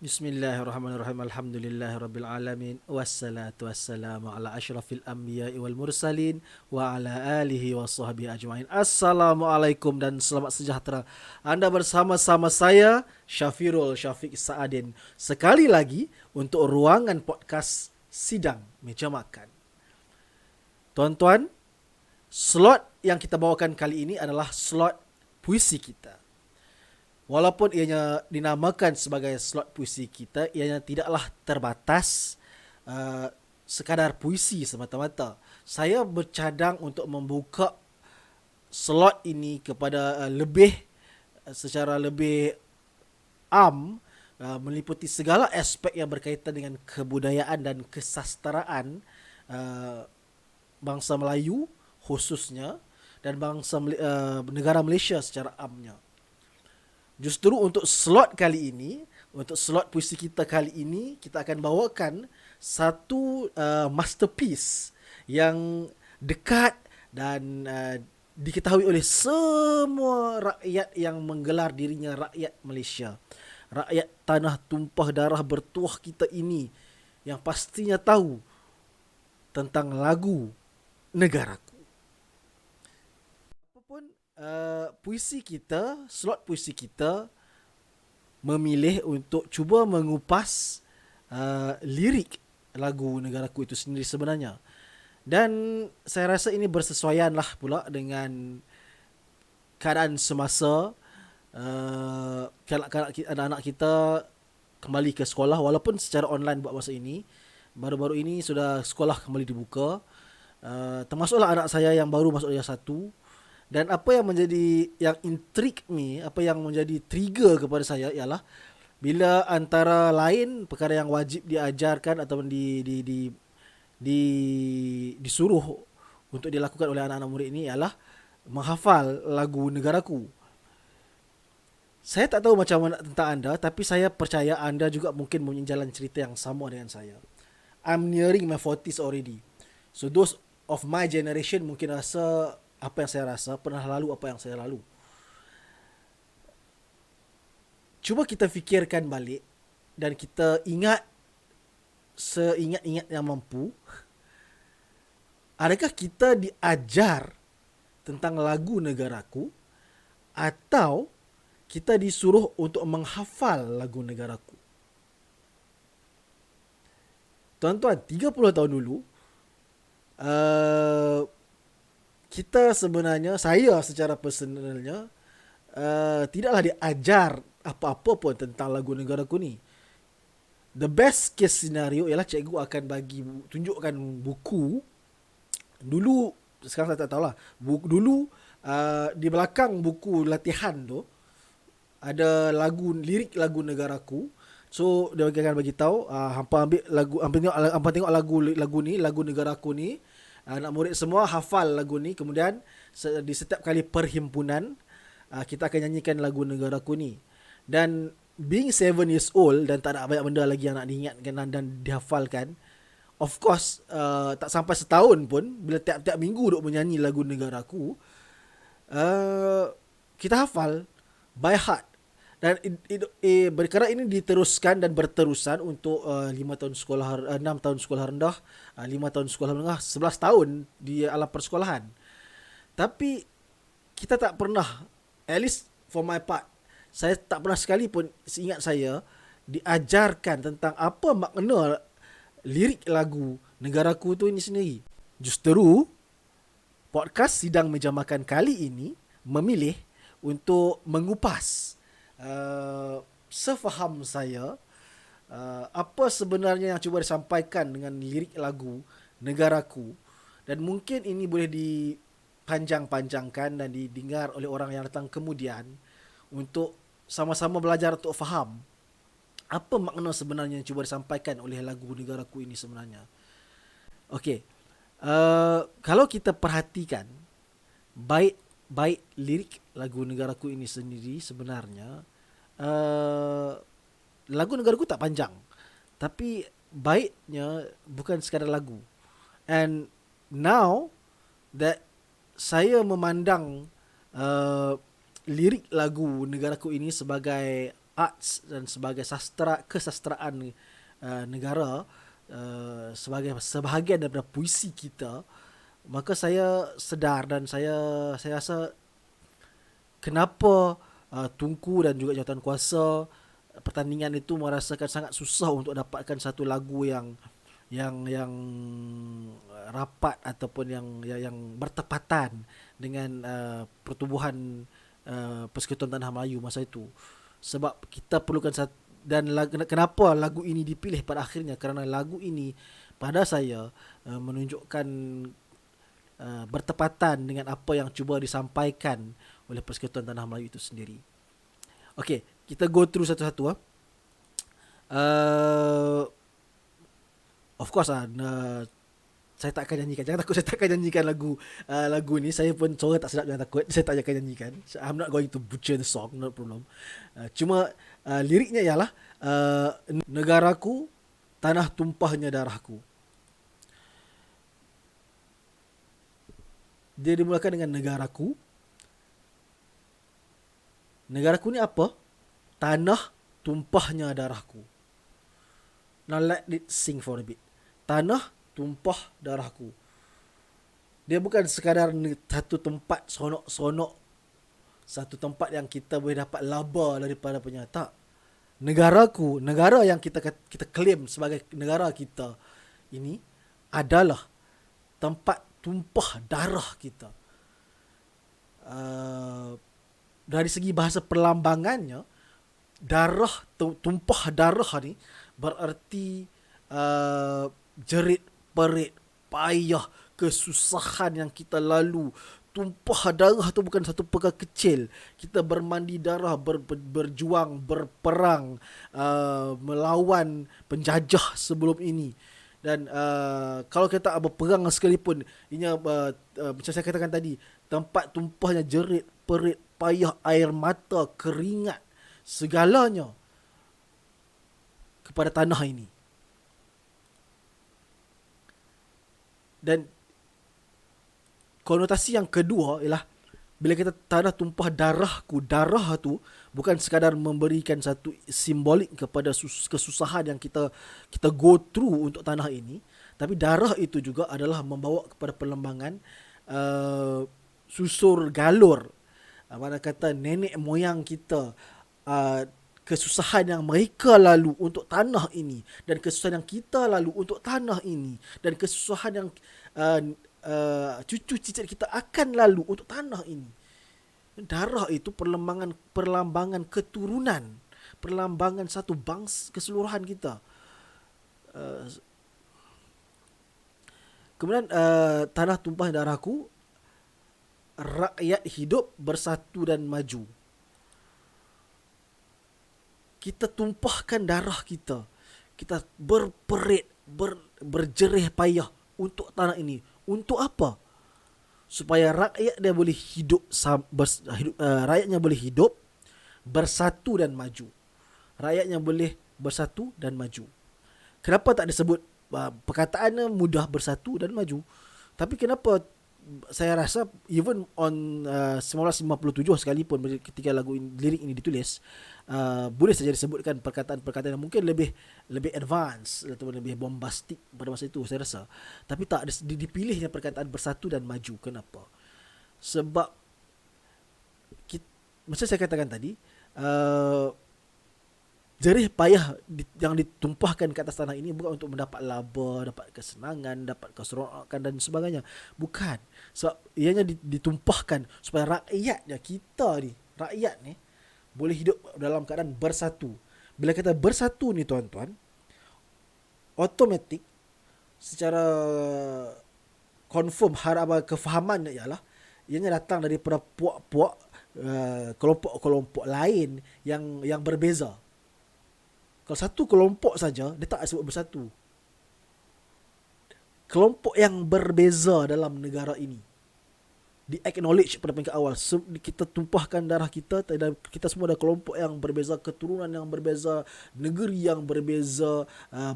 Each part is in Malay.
Bismillahirrahmanirrahim. Alhamdulillahirabbil alamin. Wassalatu wassalamu ala asyrafil anbiya'i wal mursalin wa ala alihi washabbihi ajmain. Assalamualaikum dan selamat sejahtera. Anda bersama-sama saya Syafirul Syafiq Saadin. Sekali lagi untuk ruangan podcast Sidang Meja Makan. Tuan-tuan, slot yang kita bawakan kali ini adalah slot puisi kita. Walaupun ianya dinamakan sebagai slot puisi kita, ianya tidaklah terbatas sekadar puisi semata-mata. Saya bercadang untuk membuka slot ini kepada secara lebih meliputi segala aspek yang berkaitan dengan kebudayaan dan kesastraan uh, bangsa Melayu khususnya dan negara Malaysia secara amnya. Justru untuk slot kali ini, untuk slot puisi kita kali ini, kita akan bawakan satu masterpiece yang dekat dan diketahui oleh semua rakyat yang menggelar dirinya rakyat Malaysia. Rakyat tanah tumpah darah bertuah kita ini yang pastinya tahu tentang lagu Negaraku. Apapun puisi kita, slot puisi kita memilih untuk cuba mengupas lirik lagu Negaraku itu sendiri sebenarnya. Dan saya rasa ini bersesuaian lah pula dengan keadaan semasa anak-anak kita kembali ke sekolah walaupun secara online buat masa ini. Baru-baru ini sudah sekolah kembali dibuka. Termasuklah anak saya yang baru masuk darjah 1. Dan apa yang menjadi yang intrigue me, apa yang menjadi trigger kepada saya ialah bila antara lain perkara yang wajib diajarkan ataupun di disuruh untuk dilakukan oleh anak-anak murid ini ialah menghafal lagu Negaraku. Saya tak tahu macam mana tentang anda, tapi saya percaya anda juga mungkin punya jalan cerita yang sama dengan saya. I'm nearing my 40s already. So those of my generation mungkin rasa apa yang saya rasa, pernah lalu apa yang saya lalu. Cuba kita fikirkan balik dan kita ingat seingat-ingat yang mampu. Adakah kita diajar tentang lagu Negaraku atau kita disuruh untuk menghafal lagu Negaraku? Tuan-tuan, 30 tahun dulu, kita sebenarnya, saya secara personalnya tidaklah diajar apa-apa pun tentang lagu Negaraku ni. The best case scenario ialah cikgu akan tunjukkan buku. Dulu, sekarang saya tak tahulah. Dulu di belakang buku latihan tu ada lirik lagu Negaraku. So dia akan bagi tahu hampa ambil lagu, hampa tengok lagu ni, lagu Negaraku ni. Anak murid semua hafal lagu ni. Kemudian di setiap kali perhimpunan kita akan nyanyikan lagu Negaraku ni. Dan being 7 years old dan tak ada banyak benda lagi yang nak diingatkan dan dihafalkan, of course tak sampai setahun pun, bila tiap-tiap minggu duk menyanyi lagu Negaraku, kita hafal by heart. Dan berkara ini diteruskan dan berterusan untuk 5 tahun sekolah, 6 tahun sekolah rendah, 5 tahun sekolah menengah, 11 tahun di alam persekolahan. Tapi kita tak pernah, at least for my part, saya tak pernah sekali pun seingat saya diajarkan tentang apa makna lirik lagu Negaraku tu ini sendiri. Justru podcast Sidang Meja Makan kali ini memilih untuk mengupas sefaham saya apa sebenarnya yang cuba disampaikan dengan lirik lagu Negaraku, dan mungkin ini boleh dipanjang-panjangkan dan didengar oleh orang yang datang kemudian untuk sama-sama belajar untuk faham apa makna sebenarnya yang cuba disampaikan oleh lagu Negaraku ini sebenarnya. Okey, kalau kita perhatikan baik lirik lagu Negaraku ini sendiri sebenarnya, lagu Negaraku tak panjang, tapi baiknya bukan sekadar lagu. And now that saya memandang lirik lagu Negaraku ini sebagai arts dan sebagai kesastraan negara, sebagai sebahagian daripada puisi kita, maka saya sedar dan saya rasa kenapa Tunku dan juga Jawatankuasa pertandingan itu merasakan sangat susah untuk dapatkan satu lagu yang rapat ataupun yang bertepatan dengan pertubuhan Persekutuan Tanah Melayu masa itu. Sebab kita perlukan dan kenapa lagu ini dipilih pada akhirnya, kerana lagu ini pada saya menunjukkan bertepatan dengan apa yang cuba disampaikan oleh Persekutuan Tanah Melayu itu sendiri. Okey, kita go through satu-satu. Of course saya tak akan nyanyikan. Jangan takut, saya tak akan nyanyikan lagu ni. Saya pun suara tak sedap, jangan takut. Saya tak akan nyanyikan. I'm not going to butcher the song, no problem. Cuma liriknya ialah negaraku, tanah tumpahnya darahku. Dia dimulakan dengan negaraku. Negaraku ni apa? Tanah tumpahnya darahku. Now let it sing for a bit. Tanah tumpah darahku. Dia bukan sekadar satu tempat seronok-seronok, satu tempat yang kita boleh dapat laba daripada penyata. Negaraku, negara yang kita claim sebagai negara kita ini adalah tempat tumpah darah kita. Dari segi bahasa perlambangannya, tumpah darah ni bererti jerit, perit, payah, kesusahan yang kita lalu. Tumpah darah tu bukan satu perkara kecil. Kita bermandi darah, berjuang, berperang, melawan penjajah sebelum ini. Dan kalau kita berperang sekalipun, ini macam saya katakan tadi, tempat tumpahnya jerit, perit, payah, air mata, keringat, segalanya kepada tanah ini. Dan konotasi yang kedua ialah bila kita tanah tumpah darahku, darah tu bukan sekadar memberikan satu simbolik kepada kesusahan yang kita go through untuk tanah ini, tapi darah itu juga adalah membawa kepada perlembangan susur galur, mana kata nenek moyang kita, kesusahan yang mereka lalu untuk tanah ini, dan kesusahan yang kita lalu untuk tanah ini, dan kesusahan yang cucu cicit kita akan lalu untuk tanah ini. Darah itu perlambangan keturunan, perlambangan satu bangsa keseluruhan kita. Kemudian tanah tumpah darahku, rakyat hidup bersatu dan maju. Kita tumpahkan darah kita. Kita berperit, berjerih payah untuk tanah ini. Untuk apa? Supaya rakyat dia boleh hidup, rakyatnya boleh hidup, bersatu dan maju. Rakyatnya boleh bersatu dan maju. Kenapa tak disebut, perkataannya mudah, bersatu dan maju, tapi kenapa saya rasa even on 1957 sekalipun ketika lirik ini ditulis, boleh saja disebutkan perkataan-perkataan yang mungkin lebih advance atau lebih bombastik pada masa itu, saya rasa. Tapi tak dipilihnya perkataan bersatu dan maju. Kenapa? Sebab macam saya katakan tadi, jerih payah yang ditumpahkan ke atas tanah ini bukan untuk mendapat laba, dapat kesenangan, dapat keseronokan dan sebagainya. Bukan. Sebab ianya ditumpahkan supaya rakyatnya, kita ni, rakyat ni boleh hidup dalam keadaan bersatu. Bila kata bersatu ni tuan-tuan, automatik secara confirm kefahamannya ialah ianya datang daripada puak-puak kelompok-kelompok lain yang berbeza. Kalau satu kelompok saja, dia tak sebut bersatu. Kelompok yang berbeza dalam negara ini di-acknowledge pada peringkat awal. Kita tumpahkan darah kita, kita semua ada kelompok yang berbeza, keturunan yang berbeza, negeri yang berbeza,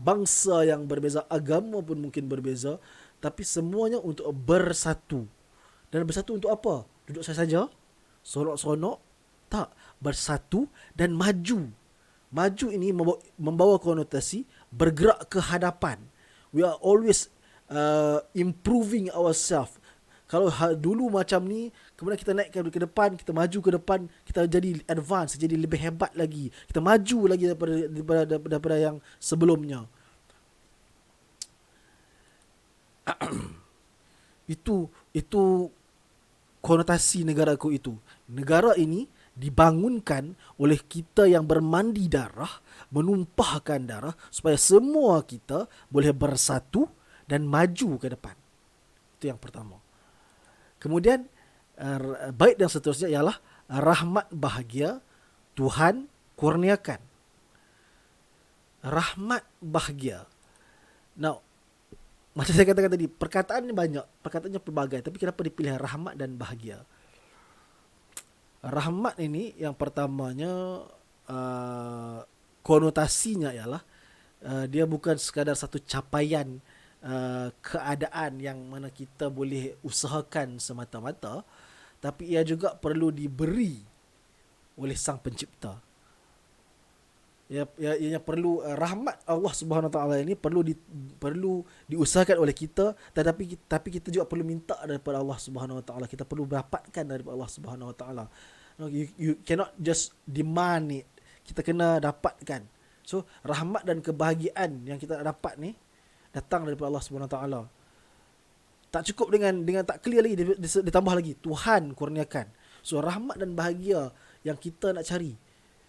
bangsa yang berbeza, agama pun mungkin berbeza, tapi semuanya untuk bersatu. Dan bersatu untuk apa? Duduk saja? Seronok-seronok? Tak. Bersatu dan maju. Maju ini membawa konotasi bergerak ke hadapan. We are always improving ourselves. Kalau dulu macam ni, kemudian kita naik ke depan, kita maju ke depan, kita jadi advance, jadi lebih hebat lagi. Kita maju lagi daripada yang sebelumnya. Itu konotasi negaraku itu. Negara ini dibangunkan oleh kita yang bermandi darah, menumpahkan darah supaya semua kita boleh bersatu dan maju ke depan. Itu yang pertama. Kemudian bait yang seterusnya ialah rahmat bahagia Tuhan kurniakan. Rahmat bahagia. Now, macam saya katakan tadi, perkataannya banyak, perkataannya pelbagai, tapi kenapa dipilih rahmat dan bahagia? Rahmat ini yang pertamanya konotasinya ialah dia bukan sekadar satu capaian keadaan yang mana kita boleh usahakan semata-mata, tapi ia juga perlu diberi oleh Sang Pencipta. Ia perlu rahmat Allah Subhanahu Wa Taala ini perlu diusahakan oleh kita, tapi kita juga perlu minta daripada Allah Subhanahu Wa Taala. Kita perlu dapatkan daripada Allah Subhanahu Wa Taala. You cannot just demand it. Kita kena dapatkan. So rahmat dan kebahagiaan yang kita dapat ni datang daripada Allah Subhanahu Wa Taala. Tak cukup dengan tak clear lagi, ditambah lagi Tuhan kurniakan. So rahmat dan bahagia yang kita nak cari,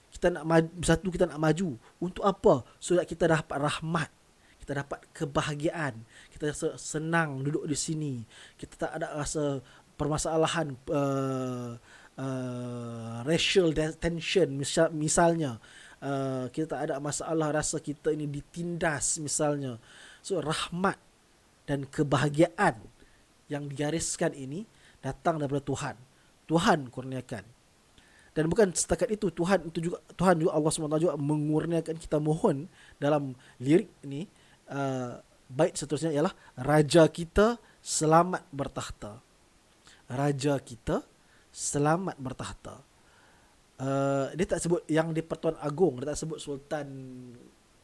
kita nak satu, kita nak maju untuk apa? So that kita dapat rahmat, kita dapat kebahagiaan, kita rasa senang duduk di sini, kita tak ada rasa permasalahan racial tension misalnya, kita tak ada masalah rasa kita ini ditindas misalnya. So rahmat dan kebahagiaan yang digariskan ini datang daripada Tuhan. Tuhan kurniakan. Dan bukan setakat itu, Tuhan juga Allah SWT juga mengurniakan kita. Mohon dalam lirik ini, bait seterusnya ialah Raja kita selamat bertahta. Raja kita selamat bertahta. Dia tak sebut yang di Pertuan Agong, dia tak sebut Sultan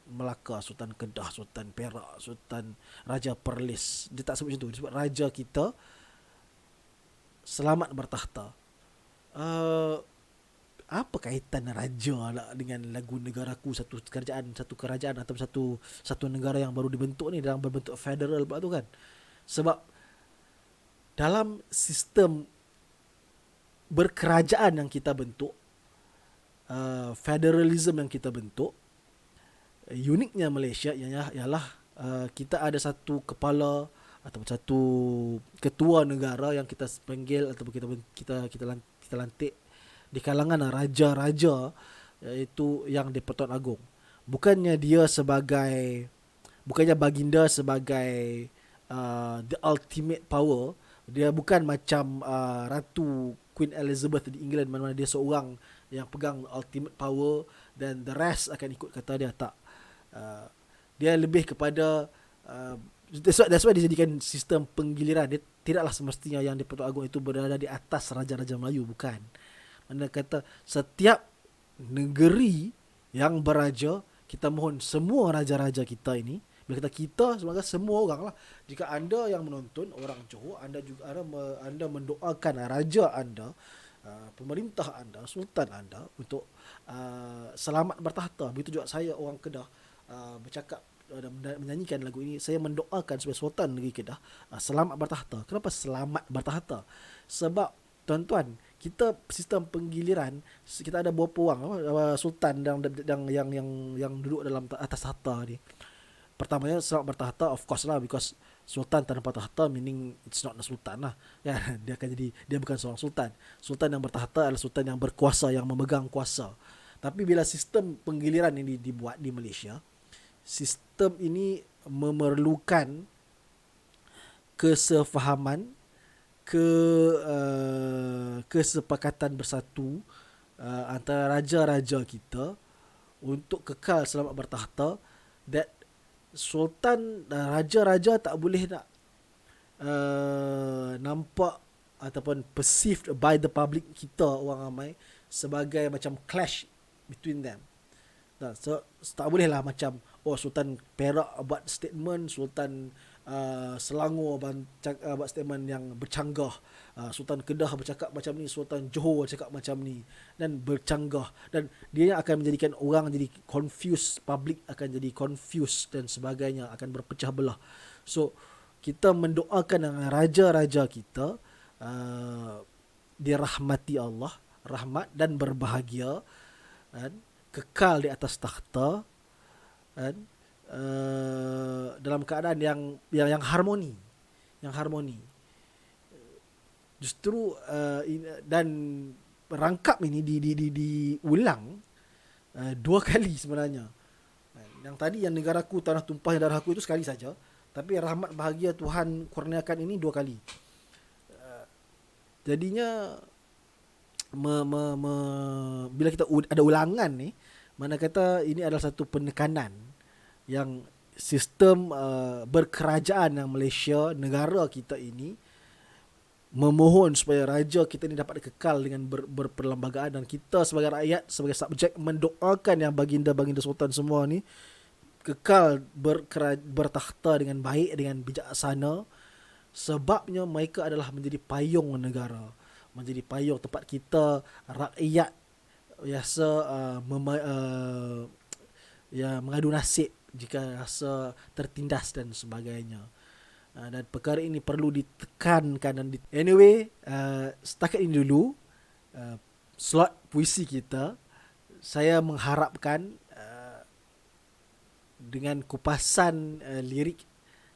Melaka, Sultan Kedah, Sultan Perak, Sultan Raja Perlis. Dia tak sebut macam tu. Dia sebut Raja kita selamat bertahta. Apa kaitan raja lah dengan lagu negaraku, satu kerajaan atau satu negara yang baru dibentuk ni dalam berbentuk federal pula tu kan? Sebab dalam sistem berkerajaan yang kita bentuk, federalism yang kita bentuk, uniknya Malaysia ialah kita ada satu kepala atau satu ketua negara yang kita panggil ataupun kita lantik di kalangan raja-raja, iaitu yang di Pertuan Agong. Bukannya baginda sebagai the ultimate power. Dia bukan macam Ratu Queen Elizabeth di England, mana-mana dia seorang yang pegang ultimate power dan the rest akan ikut kata dia. Tak. Dia lebih kepada that's why dijadikan sistem penggiliran. Dia tidaklah semestinya yang di Pertuan Agong itu berada di atas raja-raja Melayu, bukan. Mana kata setiap negeri yang beraja, kita mohon semua raja-raja kita ini, bila kita sebagai semua orang lah, jika anda yang menonton orang Johor, anda juga anda mendoakan raja anda, pemerintah anda, sultan anda untuk selamat bertahta. Begitu juga saya orang Kedah bercakap dan menyanyikan lagu ini, saya mendoakan supaya Sultan Negeri Kedah selamat bertahta. Kenapa selamat bertahta? Sebab tuan-tuan, kita sistem penggiliran, kita ada berapa orang sultan yang duduk dalam atas tahta ni. Pertamanya selamat bertahta, of course lah, because sultan tanpa tahta meaning it's not a sultan lah kan. Dia bukan seorang sultan. Sultan yang bertahta adalah sultan yang berkuasa, yang memegang kuasa. Tapi bila sistem penggiliran ini dibuat di Malaysia, sistem ini memerlukan kesefahaman, kesepakatan bersatu antara raja-raja kita untuk kekal selamat bertahta. That sultan dan raja-raja tak boleh nak nampak ataupun perceived by the public, kita orang ramai, sebagai macam clash between them. Nah, so, tak boleh lah macam Sultan Perak buat statement, Sultan Selangor buat statement yang bercanggah, Sultan Kedah bercakap macam ni, Sultan Johor cakap macam ni, dan bercanggah, dan dia akan menjadikan orang jadi confused, public akan jadi confused dan sebagainya, akan berpecah belah. So kita mendoakan dengan raja-raja kita, uh, dirahmati Allah, rahmat dan berbahagia, kan, kekal di atas takhta, kan, dalam keadaan yang harmoni, yang harmoni. Justru dan rangkap ini diulang dua kali sebenarnya. Yang tadi yang negaraku tanah tumpahnya darahku itu sekali saja, tapi rahmat bahagia Tuhan kurniakan ini dua kali. Jadinya bila kita ada ulangan ni, mana kata ini adalah satu penekanan yang sistem berkerajaan yang Malaysia, negara kita ini, memohon supaya raja kita ni dapat kekal dengan berperlembagaan, dan kita sebagai rakyat, sebagai subjek, mendoakan yang baginda-baginda sultan semua ni kekal bertakhta dengan baik, dengan bijaksana, sebabnya mereka adalah menjadi payung negara, menjadi payung tempat kita rakyat biasa mengadu nasib jika rasa tertindas dan sebagainya. Dan perkara ini perlu ditekankan dan anyway, setakat ini dulu slot puisi kita. Saya mengharapkan dengan kupasan lirik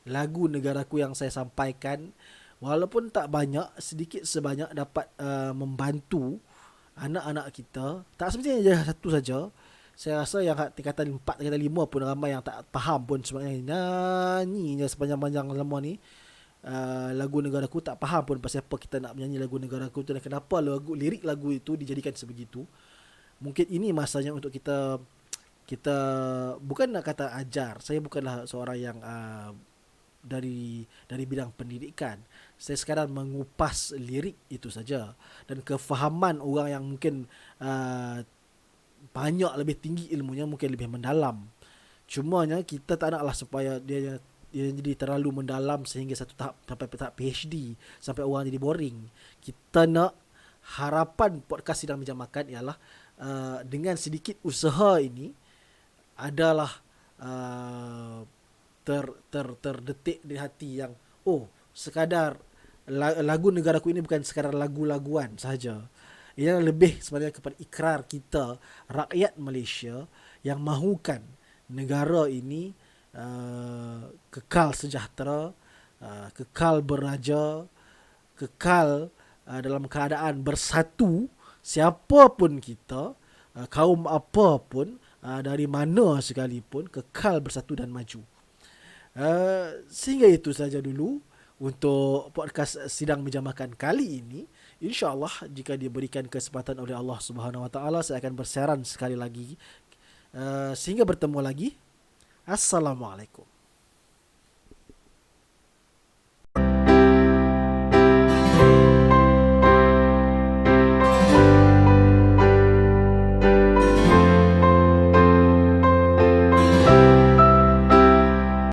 lagu negaraku yang saya sampaikan, walaupun tak banyak, sedikit sebanyak dapat membantu anak-anak kita. Tak semestinya je satu saja. Saya rasa yang tingkatan 4, tingkatan 5 pun ramai yang tak faham pun sebenarnya. Nyanyi je sepanjang-panjang lama ni lagu negaraku, tak faham pun pasal apa kita nak menyanyi lagu negaraku tu, dan kenapa lirik lagu itu dijadikan sebegitu. Mungkin ini masanya untuk kita bukan nak kata ajar. Saya bukanlah seorang yang dari bidang pendidikan. Saya sekadar mengupas lirik itu saja, dan kefahaman orang yang mungkin banyak lebih tinggi ilmunya, mungkin lebih mendalam. Cumanya kita tak naklah supaya dia jadi terlalu mendalam sehingga satu tahap sampai tahap PhD, sampai orang jadi boring. Kita nak, harapan podcast Sidang Meja Makan ialah dengan sedikit usaha ini adalah terdetik di hati yang sekadar lagu negaraku ini bukan sekadar lagu-laguan sahaja. Ia lebih sebenarnya kepada ikrar kita rakyat Malaysia yang mahukan negara ini kekal sejahtera, kekal beraja, kekal dalam keadaan bersatu, siapapun kita, kaum apapun, dari mana sekalipun, kekal bersatu dan maju. Sehingga itu saja dulu untuk podcast Sidang Meja Makan kali ini. InsyaAllah jika diberikan kesempatan oleh Allah Subhanahu Wa Taala, saya akan bersiaran sekali lagi. Sehingga bertemu lagi. Assalamualaikum.